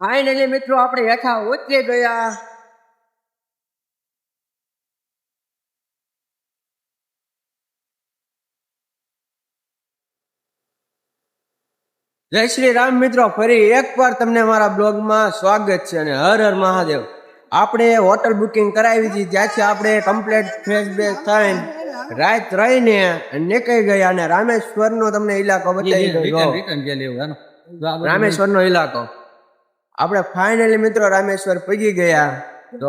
Finally મિત્રો આપણે હેઠા ઉતરી ગયા. જય શ્રી રામ મિત્રો, ફરી એકવાર તમને મારા બ્લોગમાં સ્વાગત છે અને હર હર મહાદેવ. આપણે હોટલ બુકિંગ કરાવી હતી, ત્યાંથી આપણે કમ્પ્લીટ ફ્રેશ બેશ થઈને રાત રહીને નીકળી ગયા અને રામેશ્વરનો તમને ઇલાકો બતાવી દઉં. રામેશ્વરનો ઇલાકો આપણે ફાઇનલી મિત્રો રામેશ્વર પગી ગયા. તો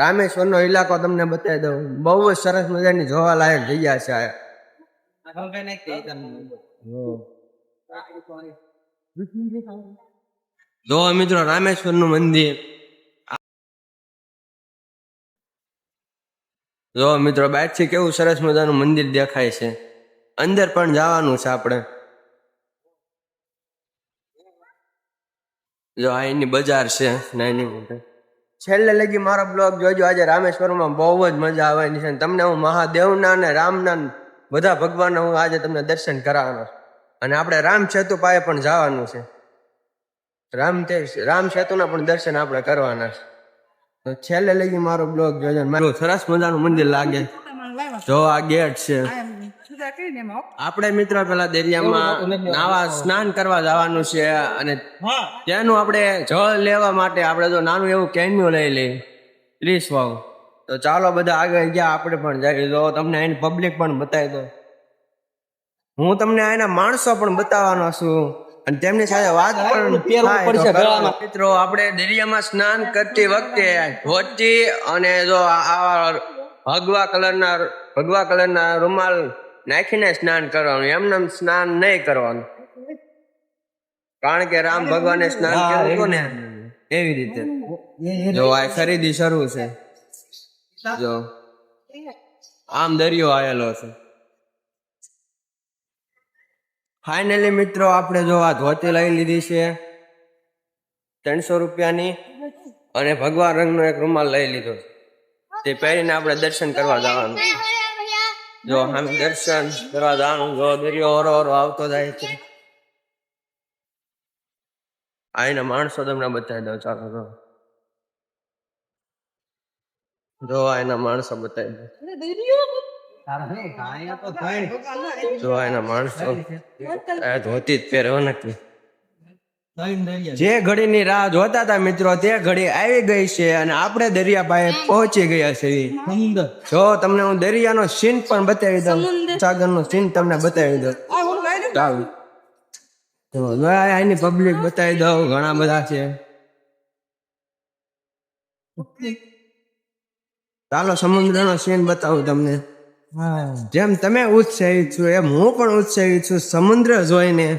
રામેશ્વરનો ઇલાકો તમને બતાવી દઉં. બહુ જ સરસ મજાની જોવા લાયક જગ્યા છે. જો મિત્રો રામેશ્વર નું મંદિર, જો મિત્રો બહાર થી કેવું સરસ મજાનું મંદિર દેખાય છે. અંદર પણ જવાનું છે આપણે. જો આ એની બજાર છે નાની મોટી. છેલ્લે લગી મારો બ્લોગ જોજો. આજે રામેશ્વરમાં બહુ જ મજા આવવાની છે. તમને હું મહાદેવના અને રામના બધા ભગવાનના હું આજે તમને દર્શન કરાવવાનો છું. અને આપણે રામ સેતુ પાસે પણ જવાનું છે. રામ સેતુના પણ દર્શન આપણે કરવાના છે. તો છેલ્લે લગી મારો બ્લોગ જોજો. મારું સરસ મજાનું મંદિર લાગે. જો આ ગેટ છે. આપણે મિત્રો પેલા દરિયામાં નાવા સ્નાન કરવા જવાનું છે અને ત્યાંનું આપણે જળ લેવા માટે આપણે જો નાનું એવું કેન્યુ લઈ લઈએ 30 વાવ. તો ચાલો બધા આગળ ગયા, આપણે પણ જઈએ. તો તમને એની પબ્લિક પણ બતાવી દો. હું તમને એના માણસો પણ બતાવવાનો છું અને તેમની સાથે વાત પણ મિત્રો. આપણે દરિયામાં સ્નાન કરતી વખતે ધોતી અને જો આવા ભગવા કલરના રૂમાલ નાખીને સ્નાન કરવાનું. એમને સ્નાન નહીં કરવાનું, કારણ કે રામ ભગવાને સ્નાન કર્યું હતું ને એવી રીતે. જો આ ખરીદી શરૂ છે. જો આમ દરિયો આવેલો છે. ફાઇનલી મિત્રો આપણે જો આ ધોતી લઈ લીધી છે 300 રૂપિયાની અને ભગવા રંગનો એક રૂમાલ લઈ લીધો. તે પહેરીને આપણે દર્શન કરવા જવાનું. જો આમ દર્શન કરવા જવાનું. જો દરિયો ઓરો ઓરો આવતો જાય છે. આના માણસો તમને બતાવી દો. ચાલો જો આના માણસો બતાવી દો. જો એના માણસો ધોતી જ પહેરવા નથી. જે ઘડીની રાહ જોતા હતા મિત્રો તે ઘડી આવી ગઈ છે અને આપણે દરિયા પાસે પહોંચી ગયા છે. જો તમને હું દરિયાનો સીન પણ બતાવી દઉં, સાગરનો સીન તમને બતાવી દઉં. એની પબ્લિક બતાવી દઉં, ઘણા બધા છે. ચાલો સમુદ્રનો સીન બતાવું તમને. જેમ તમે ઉત્સાહિત છો એમ હું પણ ઉત્સાહિત છું સમુદ્ર જોઈને.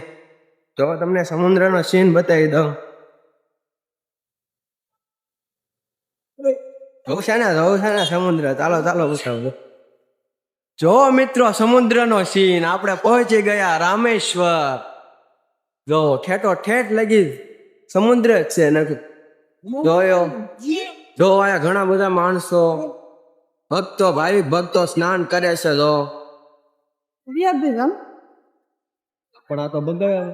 તો તમને સમુદ્રનો સીન બતાવી દઉં. જવું છે ને સમુદ્ર. ચાલો બતાવો. જો મિત્રો સમુદ્રનો સીન. આપણે પહોંચી ગયા રામેશ્વર. જો ઠેઠો ઠેઠ લગી સમુદ્ર જ છે. જોયો? જો આયા ઘણા બધા માણસો ભક્તો, ભાવિક ભક્તો સ્નાન કરે છે. જો પણ આ તો બગાડ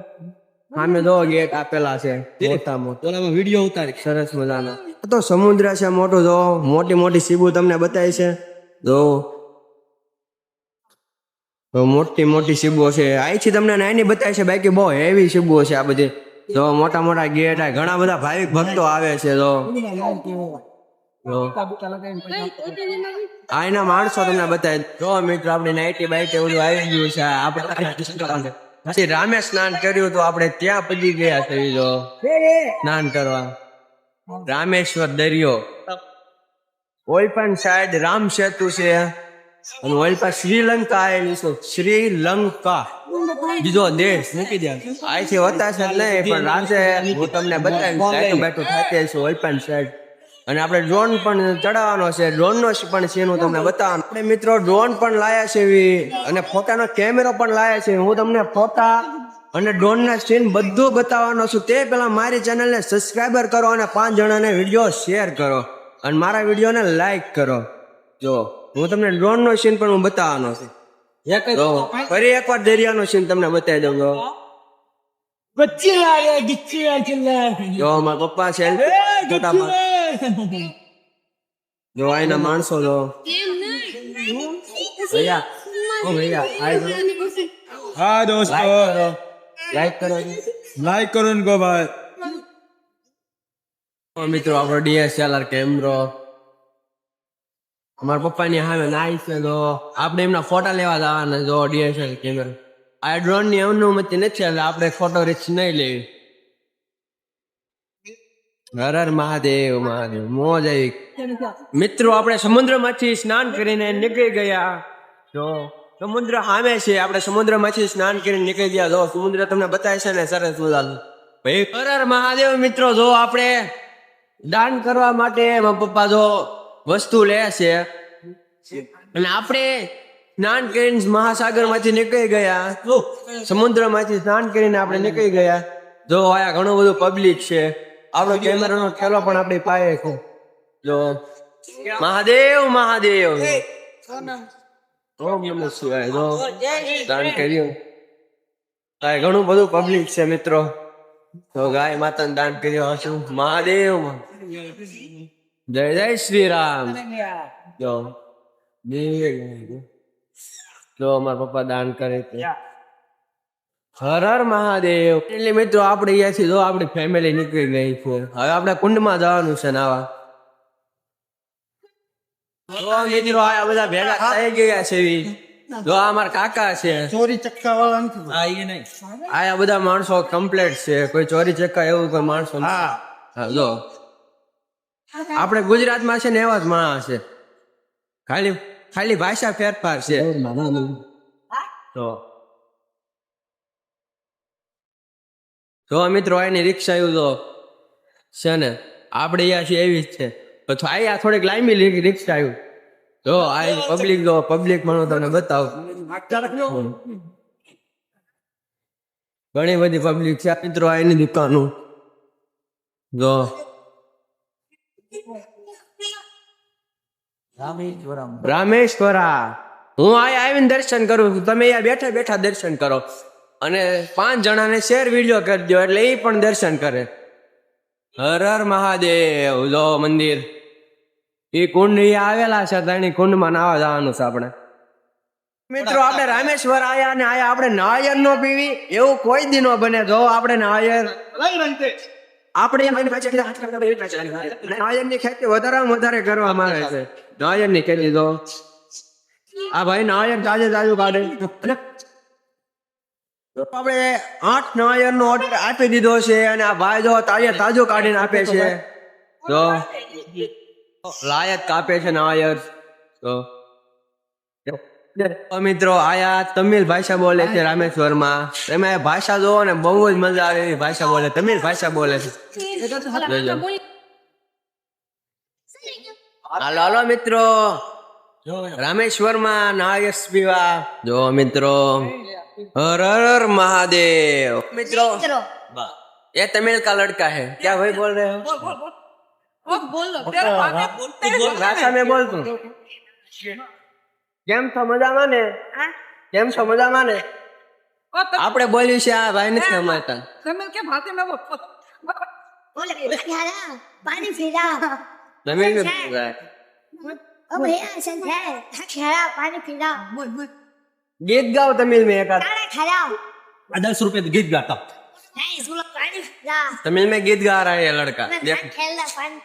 સામે જો ગેટ આપેલા છે મોટા મોટા. વિડીયો ઉતારી સરસ મજાનો. તો સમુદ્ર છે મોટું. જો મોટી મોટી સીબુ તમને બતાવી છે. જો મોટી મોટી સીબો છે. અહીંથી તમને નાની બતાવી છે, બાકી બહુ હેવી સીબો છે આ બધી. જો મોટા મોટા ગેટ. ઘણા બધા ભાવિક ભક્તો આવે છે. જો આના માણસો તમને બતાવી. જો મિત્રો આપણે નાઈટી બાઈટી બધું આવી ગયું છે. આપણે પછી રામે સ્નાન કર્યું તો આપણે ત્યાં પડી ગયા છે. જો સ્નાન કરવા રામેશ્વર દરિયો. ઓલ પણ સાઈડ રામ સેતુ છે અને ઓલ પર શ્રીલંકા આવેલી છે. શ્રીલંકા બીજો દેશ મૂકી દે. અહીંથી હોતા છે નહીં, પણ રાતે હું તમને બતાવીશ. બેઠું થતી છે ઓલ પણ સાઈડ. અને આપણે ડ્રોન પણ ચડાવવાનો છે. ડ્રોનનો પણ સીન હું તમને બતાવવાનો. આપણે મિત્રો ડ્રોન પણ લાયા છે અને ફોટાનો કેમેરો પણ લાયા છે. હું તમને ફોટા અને ડ્રોનના સીન બધું બતાવવાનો છું. તે પહેલા મારી ચેનલને સબસ્ક્રાઈબર કરો અને 5 જણાને વિડીયો શેર કરો અને મારા વિડીયોને લાઈક કરો. જો હું તમને ડ્રોનનો સીન પણ હું બતાવવાનો છું. જો ફરી એકવાર દરિયાનો સીન તમને બતાવી દઉં. જો મારા પપ્પા છે જો અહીંના માણસો જો ભૈયા ઓ ભૈયા હા દોસ્તો લાઈક કરો લાઈક કરો ને ગો ભાઈ. મિત્રો આપણો DSLR કેમેરો અમારા પપ્પાની સામે નાઈ છે. તો આપણે એમના ફોટા લેવા જવાના. જો DSLR કેમેરો આ ડ્રોન ની અનુમતિ નથી એટલે આપણે ફોટો રીચ નહીં લેવી. હર હર મહાદેવ મહાદેવ મોજ આવી. મિત્રો આપણે સમુદ્રમાંથી સ્નાન કરીને નીકળી ગયા. જો સમુદ્ર સામે છે, આપણે સમુદ્રમાંથી સ્નાન કરીને નીકળી ગયા. જો સમુદ્ર તમને બતાવે છે ને સરસ મજાનું. ભાઈ હર હર મહાદેવ. મિત્રો જો આપણે દાન કરવા માટે મારા પપ્પા જો વસ્તુ લે છે અને આપણે સ્નાન કરીને મહાસાગર માંથી નીકળી ગયા. સમુદ્ર માંથી સ્નાન કરીને આપણે નીકળી ગયા. જો આયા ઘણું બધું પબ્લિક છે. આપણો કેમેરાનો થેલો પણ આપણી પાસે છે. જો મહાદેવ મહાદેવ ઓમ નમઃ શિવાય. જો દાન કર્યું. ઘણું બધું પબ્લિક છે મિત્રો. તો ગાય માતાને દાન કર્યું હશું. મહાદેવ જય જય શ્રી રામ. જો જો અમારા પપ્પા દાન કરે છે. હર હર મહાદેવ. એટલે મિત્રો આપણે અહીંયાથી જો આપણી ફેમિલી નીકળી ગઈ છે. હવે આપણે કુંડમાં જવાનું છે નાવા. જો મિત્રો આ બધા ભેગા થઈ ગયા છે. જો આ અમારા કાકા છે. ચોરી ચક્કા વાળા નથી. હા એ નહીં. આ બધા માણસો કમ્પ્લીટ છે. કોઈ ચોરી ચક્કા એવું કોઈ માણસો નથી. હા જો આપણે ગુજરાતમાં છે ને એવા જ માણસ છે. ખાલી ખાલી ભાષા ફેરફાર છે. તો મિત્રો એની રિક્ષા એવું તો છે ને આપણે અહીંયા છે એવી જ છે. તો અહીંયા થોડીક લાંબી રિક્ષા આવ્યું. જો આ પબ્લિક જો પબ્લિક મને તમને બતાવું. ઘણી બધી પબ્લિક છે મિત્રો. આ એની દુકાનો જો રામેશ્વરા. હું અહીંયા આવીને દર્શન કરું છું. તમે અહીંયા બેઠા બેઠા દર્શન કરો અને 5 જણાને શેર વિડીયો કરી દો એટલે એ પણ દર્શન કરે. હર હર મહાદેવ. જો મંદિર એ કુંડ આવેલા છે. ત્રણેય કુંડમાં નાવા જવાનું છે આપણે. મિત્રો આપણે રામેશ્વર આયા ને આયા આપણે નાળિયેર નો પીવી એવું કોઈ દી નો બને. જો આપણે નાળિયેર આપણે નાળિયેર ની ખેતી વધારે કરવામાં આવે છે. નાળિયેર ની ખેતી તો આ ભાઈ નાળિયેર તાજે કાઢે. આપણે 8 નાળિયેર નો ઓર્ડર આપી દીધો છે અને આ ભાઈ જો તાજો કાઢીને આપે છે. જો લાયક કાપે છે નાળિયેર. તો મિત્રો આયા તમિલ ભાષા બોલે છે રામેશ્વરમાં. તમે ભાષા જોવો ને બહુ જ મજા આવે એવી ભાષા બોલે. તમિલ ભાષા બોલે છે. હાલો હાલો મિત્રો રામેશ્વરમાં નાળિયેર પીવા. જો મિત્રો हर हर महादेव. मित्रों ये तमिल का लड़का है. क्या भाई बोल रहे हो? भाषा में बोल तू. કેમ છો મજામાં ને? કેમ છો મજામાં ને? આપણે બોલ્યું છે આ ભાઈ નથી સમજતા. तमिल के भाषा में बोले खारा पानी पीला. तमिल में बोल रहा है. ओ भैया संध्या खारा पानी पीला. बोल बोल गीत गाओ तमिल में एक आध. खारा 10 रुपए गीत गाता. नहीं इसको पानी पीला. तमिल में गीत गा रहा है ये लड़का. देख खेलना पानी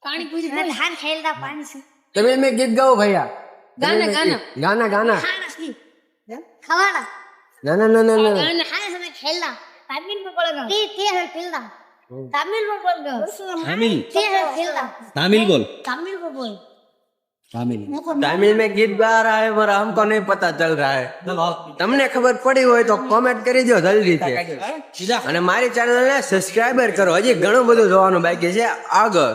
पानी पूरी धान खेलना पानी से. तमिल में गीत गाओ भैया. गाना गाना गाना गाना खाना सी खाना ना ना ना ना ना गाना खाने समय खेलना. तमिल में बोलेगा ते है खेलना. तमिल में बोलेगा तमिल ते है खेलना. तमिल बोल. तमिल में बोल तमिल तमिल में गीत गा रहा है पर हमको नहीं पता चल रहा है. તમને ખબર પડી હોય તો કોમેન્ટ કરી દો જલ્દીથી અને મારી ચેનલને સબસ્ક્રાઇબર કરો. હજી ઘણું બધું જોવાનું બાકી છે આગળ.